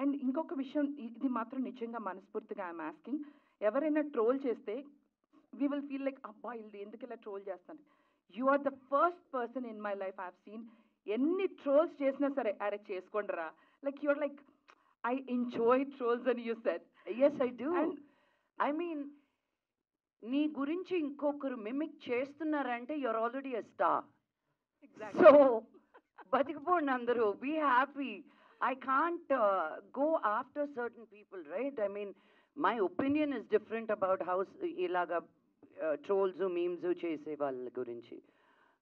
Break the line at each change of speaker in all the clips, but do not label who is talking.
And ఇంకొక విషయం ఇది మాత్రం నిజంగా మనస్ఫూర్తిగా ఐఎమ్ ఆస్కింగ్, ఎవరైనా ట్రోల్ చేస్తే వీ విల్ ఫీల్ లైక్ అబ్బా వీళ్ళు ఎందుకు ఇలా ట్రోల్ చేస్తాను. You are the first person in my life I have seen ఎన్ని ట్రోల్స్ చేసినా సరే అరే చేసుకోండిరా, like your like I enjoy trolls అని you said.
Yes, I do. I mean, నీ గురించి ఇంకొకరు మిమిక్ చేస్తున్నారంటే you're already a star. So బతికిపోండి అందరూ, be happy. I can't go after certain people, right? I mean, my opinion is different about how ilaga trolls memes chese వాళ్ళ గురించి.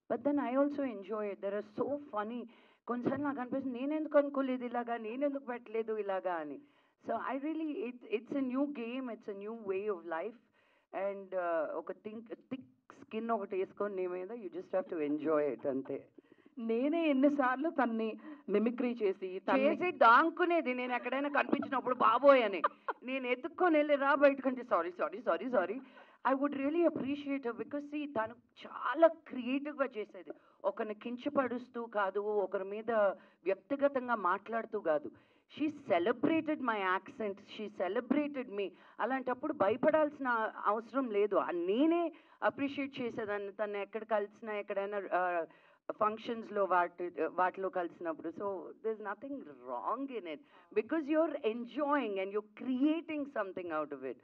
But then I also enjoy it. They are so funny. కొన్నిసార్లు నాకు అనిపిస్తుంది నేను ఎందుకు అనుకోలేదు ఇలాగా, నేను ఎందుకు పెట్టలేదు ఇలాగా అని. So I really it's a new game, it's a new way of life. And ఒక థిక్ స్కిన్ ఒకటి వేసుకొని నీ మీద you just have to enjoy it అంతే.
నేనే ఎన్నిసార్లు తన్ని మిమిక్రీ చేసి
దాంకునేది నేను ఎక్కడైనా కనిపించినప్పుడు బాబోయ్ అని నేను ఎత్తుక్కొని వెళ్ళి రా బయటకంటే sorry sorry sorry sorry. I would really appreciate because see తను చాలా క్రియేటివ్గా చేసేది. ఒకరిని కించపడుస్తూ కాదు, ఒకరి మీద వ్యక్తిగతంగా మాట్లాడుతూ కాదు. She celebrated my accent, she celebrated me. అలాంటప్పుడు భయపడాల్సిన అవసరం లేదు. నేనే అప్రిషియేట్ చేసేదాన్ని తను ఎక్కడ కలిసినా, ఎక్కడైనా ఫంక్షన్స్లో వాటిలో కలిసినప్పుడు. So there is nothing wrong in it because you're enjoying and you're creating something out of it.